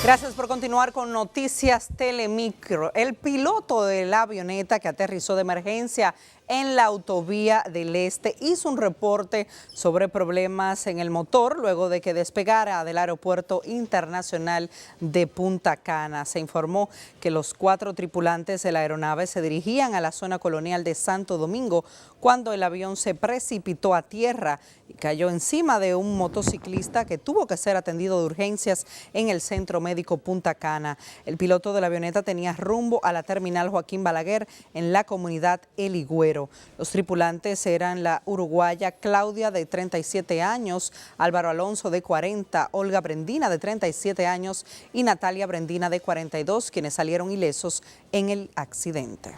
Gracias por continuar con Noticias Telemicro. El piloto de la avioneta que aterrizó de emergencia en la autovía del Este hizo un reporte sobre problemas en el motor luego de que despegara del Aeropuerto Internacional de Punta Cana. Se informó que los 4 tripulantes de la aeronave se dirigían a la zona colonial de Santo Domingo cuando el avión se precipitó a tierra y cayó encima de un motociclista que tuvo que ser atendido de urgencias en el Centro Médico Punta Cana. El piloto de la avioneta tenía rumbo a la terminal Joaquín Balaguer en la comunidad El Higüero. Los tripulantes eran la uruguaya Claudia, de 37 años, Álvaro Alonso, de 40, Olga Brendina, de 37 años y Natalia Brendina, de 42, quienes salieron ilesos en el accidente.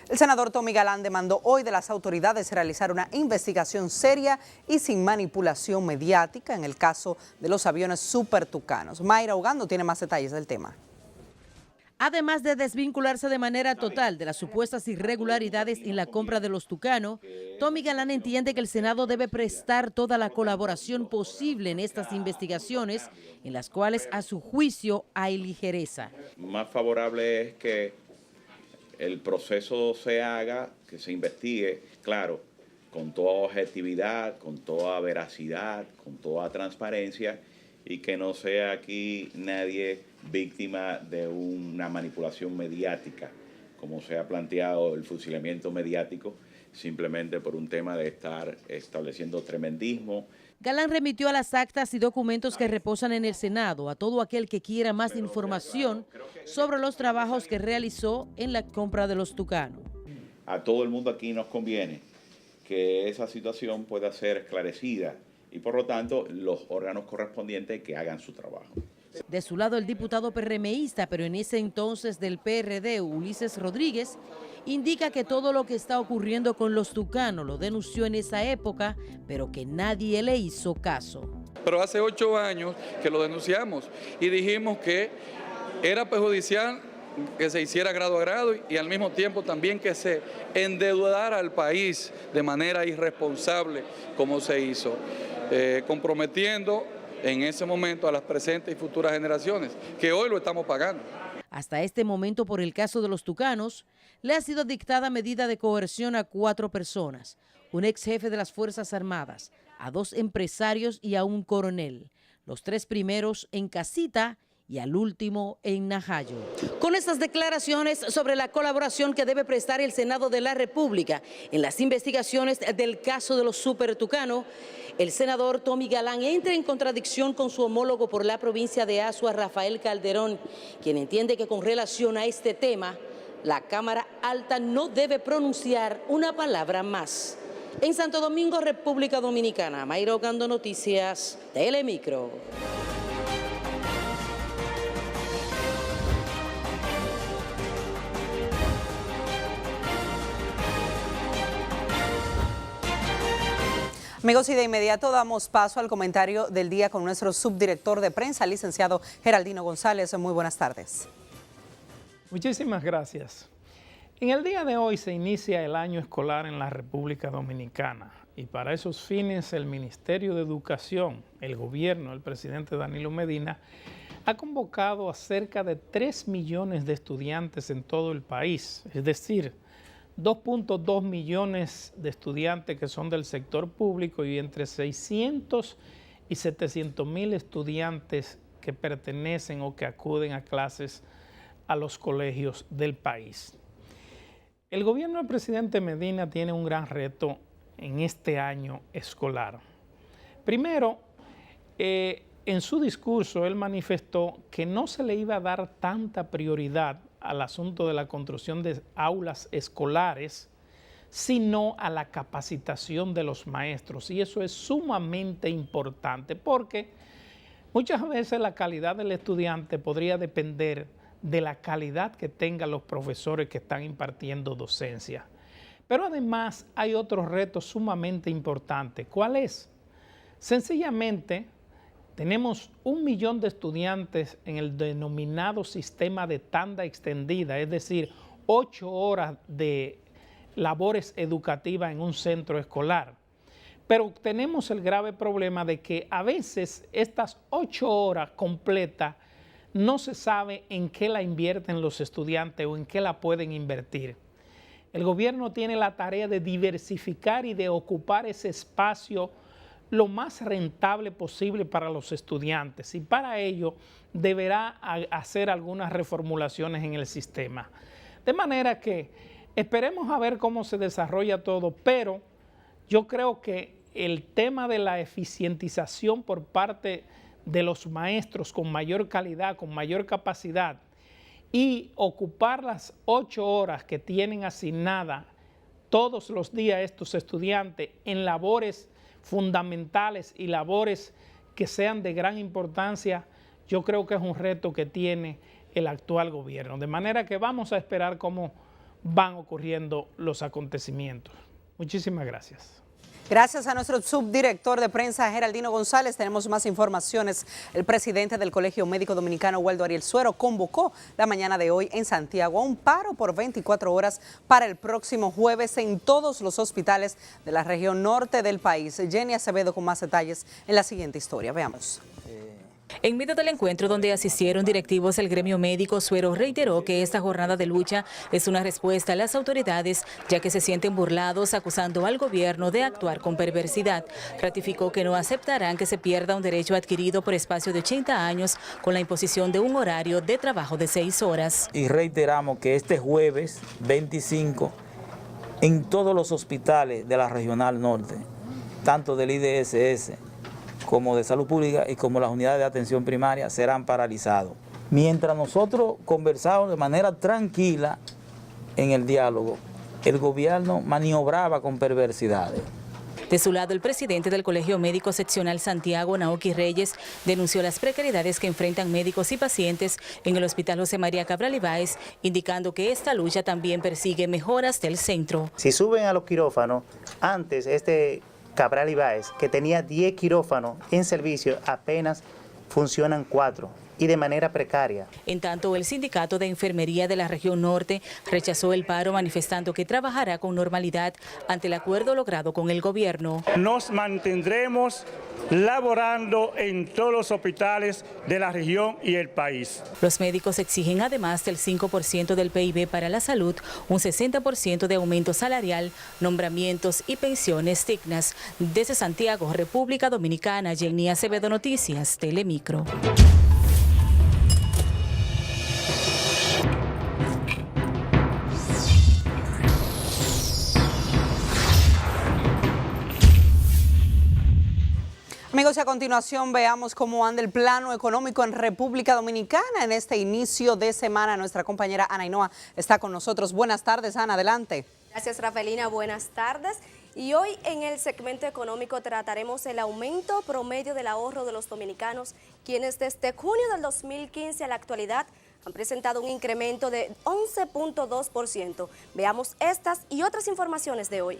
El senador Tommy Galán demandó hoy de las autoridades realizar una investigación seria y sin manipulación mediática en el caso de los aviones Super Tucanos. Mayra Ugando tiene más detalles del tema. Además de desvincularse de manera total de las supuestas irregularidades en la compra de los Tucano, Tommy Galán entiende que el Senado debe prestar toda la colaboración posible en estas investigaciones, en las cuales a su juicio hay ligereza. Más favorable es que el proceso se haga, que se investigue, claro, con toda objetividad, con toda veracidad, con toda transparencia, y que no sea aquí nadie víctima de una manipulación mediática, como se ha planteado el fusilamiento mediático, simplemente por un tema de estar estableciendo tremendismo. Galán remitió a las actas y documentos que reposan en el Senado a todo aquel que quiera más información sobre los trabajos que realizó en la compra de los Tucano. A todo el mundo aquí nos conviene que esa situación pueda ser esclarecida y por lo tanto los órganos correspondientes que hagan su trabajo. De su lado, el diputado PRMista, pero en ese entonces del PRD, Ulises Rodríguez, indica que todo lo que está ocurriendo con los Tucano lo denunció en esa época, pero que nadie le hizo caso. Pero hace 8 años que lo denunciamos y dijimos que era perjudicial que se hiciera grado a grado y al mismo tiempo también que se endeudara al país de manera irresponsable como se hizo, comprometiendo en ese momento a las presentes y futuras generaciones, que hoy lo estamos pagando. Hasta este momento, por el caso de los Tucanos, le ha sido dictada medida de coerción a 4 personas, un ex jefe de las Fuerzas Armadas, a 2 empresarios y a un coronel, los 3 primeros en casita y al último en Najayo. Con estas declaraciones sobre la colaboración que debe prestar el Senado de la República en las investigaciones del caso de los Super Tucano, el senador Tommy Galán entra en contradicción con su homólogo por la provincia de Azua, Rafael Calderón, quien entiende que con relación a este tema, la Cámara Alta no debe pronunciar una palabra más. En Santo Domingo, República Dominicana, Mayra Ugando, Noticias Telemicro. Amigos, y de inmediato damos paso al comentario del día con nuestro subdirector de prensa, el licenciado Geraldino González. Muy buenas tardes. Muchísimas gracias. En el día de hoy se inicia el año escolar en la República Dominicana y para esos fines el Ministerio de Educación, el gobierno, el presidente Danilo Medina, ha convocado a cerca de 3 millones de estudiantes en todo el país, es decir, 2.2 millones de estudiantes que son del sector público y entre 600 y 700 mil estudiantes que pertenecen o que acuden a clases a los colegios del país. El gobierno del presidente Medina tiene un gran reto en este año escolar. Primero, en su discurso él manifestó que no se le iba a dar tanta prioridad al asunto de la construcción de aulas escolares, sino a la capacitación de los maestros. Y eso es sumamente importante porque muchas veces la calidad del estudiante podría depender de la calidad que tengan los profesores que están impartiendo docencia. Pero además hay otro reto sumamente importante. ¿Cuál es? Sencillamente, tenemos 1 millón de estudiantes en el denominado sistema de tanda extendida, es decir, 8 horas de labores educativas en un centro escolar. pero tenemos el grave problema de que a veces estas 8 horas completas no se sabe en qué la invierten los estudiantes o en qué la pueden invertir. El gobierno tiene la tarea de diversificar y de ocupar ese espacio lo más rentable posible para los estudiantes, y para ello deberá hacer algunas reformulaciones en el sistema. De manera que esperemos a ver cómo se desarrolla todo, pero yo creo que el tema de la eficientización por parte de los maestros con mayor calidad, con mayor capacidad, y ocupar las 8 horas que tienen asignadas todos los días estos estudiantes en labores fundamentales y labores que sean de gran importancia, yo creo que es un reto que tiene el actual gobierno. De manera que vamos a esperar cómo van ocurriendo los acontecimientos. Muchísimas gracias. Gracias a nuestro subdirector de prensa, Geraldino González. Tenemos más informaciones. El presidente del Colegio Médico Dominicano, Waldo Ariel Suero, convocó la mañana de hoy en Santiago a un paro por 24 horas para el próximo jueves en todos los hospitales de la región norte del país. Jenny Acevedo con más detalles en la siguiente historia. Veamos. En medio del encuentro donde asistieron directivos del gremio médico, Suero reiteró que esta jornada de lucha es una respuesta a las autoridades, ya que se sienten burlados acusando al gobierno de actuar con perversidad. Ratificó que no aceptarán que se pierda un derecho adquirido por espacio de 80 años con la imposición de un horario de trabajo de 6 horas. Y reiteramos que este jueves 25 en todos los hospitales de la Regional Norte, tanto del IDSS como de salud pública y como las unidades de atención primaria, serán paralizados. Mientras nosotros conversamos de manera tranquila en el diálogo, el gobierno maniobraba con perversidades. De su lado, el presidente del Colegio Médico Seccional Santiago, Naoki Reyes, denunció las precariedades que enfrentan médicos y pacientes en el Hospital José María Cabral Ibáez, indicando que esta lucha también persigue mejoras del centro. Si suben a los quirófanos, antes Cabral Ibáez, que tenía 10 quirófanos en servicio, apenas funcionan 4 y de manera precaria. En tanto, el Sindicato de Enfermería de la Región Norte rechazó el paro, manifestando que trabajará con normalidad ante el acuerdo logrado con el gobierno. Nos mantendremos laborando en todos los hospitales de la región y el país. Los médicos exigen, además del 5% del PIB para la salud, un 60% de aumento salarial, nombramientos y pensiones dignas. Desde Santiago, República Dominicana, Jenny Acevedo, Noticias, Telemicro. Amigos, y a continuación veamos cómo anda el plano económico en República Dominicana en este inicio de semana. Nuestra compañera Ana Ainhoa está con nosotros. Buenas tardes, Ana, adelante. Gracias, Rafaelina. Buenas tardes. Y hoy en el segmento económico trataremos el aumento promedio del ahorro de los dominicanos, quienes desde junio del 2015 a la actualidad han presentado un incremento de 11.2%. Veamos estas y otras informaciones de hoy.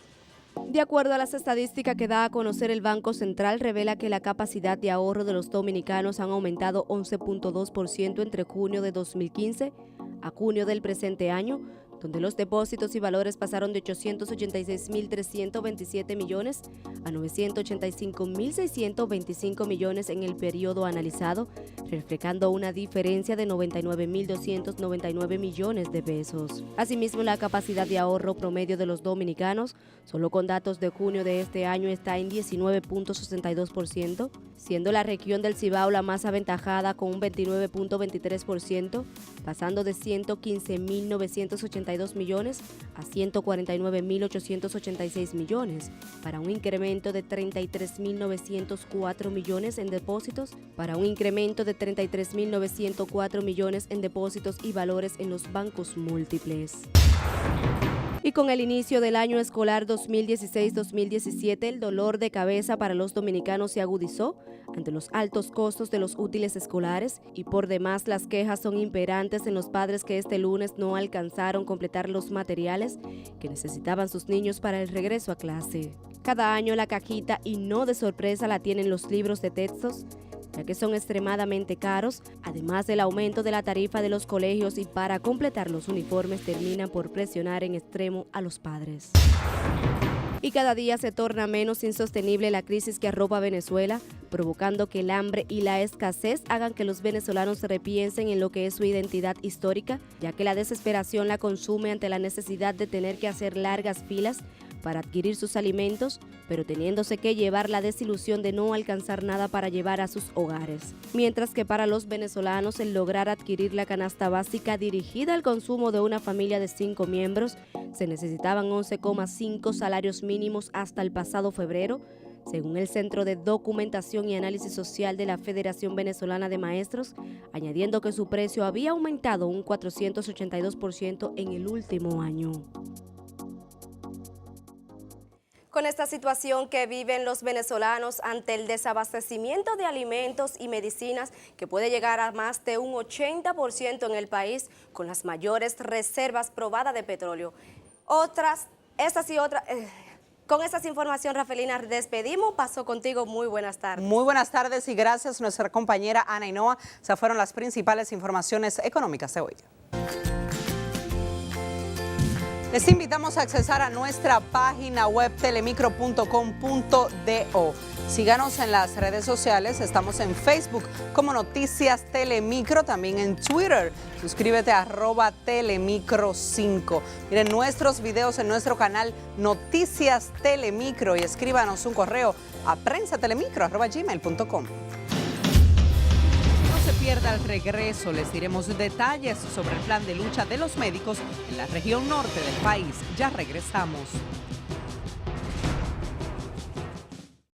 De acuerdo a las estadísticas que da a conocer el Banco Central, revela que la capacidad de ahorro de los dominicanos han aumentado 11.2% entre junio de 2015 a junio del presente año, donde los depósitos y valores pasaron de 886.327 millones a 985.625 millones en el periodo analizado, reflejando una diferencia de 99.299 millones de pesos. Asimismo, la capacidad de ahorro promedio de los dominicanos, solo con datos de junio de este año, está en 19.62%, siendo la región del Cibao la más aventajada con un 29.23%, pasando de 115.982 millones a 149.886 millones, para un incremento de 33.904 millones en depósitos, para un incremento de 33.904 millones en depósitos y valores en los bancos múltiples. Y con el inicio del año escolar 2016-2017, el dolor de cabeza para los dominicanos se agudizó ante los altos costos de los útiles escolares, y por demás las quejas son imperantes en los padres que este lunes no alcanzaron completar los materiales que necesitaban sus niños para el regreso a clase. Cada año la cajita, y no de sorpresa, la tienen los libros de textos, ya que son extremadamente caros, además del aumento de la tarifa de los colegios, y para completar los uniformes terminan por presionar en extremo a los padres. y cada día se torna menos insostenible la crisis que arropa a Venezuela, provocando que el hambre y la escasez hagan que los venezolanos repiensen en lo que es su identidad histórica, ya que la desesperación la consume ante la necesidad de tener que hacer largas filas para adquirir sus alimentos, pero teniéndose que llevar la desilusión de no alcanzar nada para llevar a sus hogares. Mientras que para los venezolanos el lograr adquirir la canasta básica dirigida al consumo de una familia de 5 miembros, se necesitaban 11,5 salarios mínimos hasta el pasado febrero, según el Centro de Documentación y Análisis Social de la Federación Venezolana de Maestros, añadiendo que su precio había aumentado un 482% en el último año. Con esta situación que viven los venezolanos ante el desabastecimiento de alimentos y medicinas que puede llegar a más de un 80% en el país, con las mayores reservas probadas de petróleo. Con estas informaciones, Rafelina, despedimos. Paso contigo. Muy buenas tardes. Muy buenas tardes y gracias a nuestra compañera Ana Hinoa. Esas fueron las principales informaciones económicas de hoy. Les invitamos a accesar a nuestra página web telemicro.com.do. Síganos en las redes sociales, estamos en Facebook como Noticias Telemicro, también en Twitter. Suscríbete a @telemicro5. Miren nuestros videos en nuestro canal Noticias Telemicro y escríbanos un correo a prensatelemicro@gmail.com. No se pierda al regreso, les diremos detalles sobre el plan de lucha de los médicos en la región norte del país. Ya regresamos.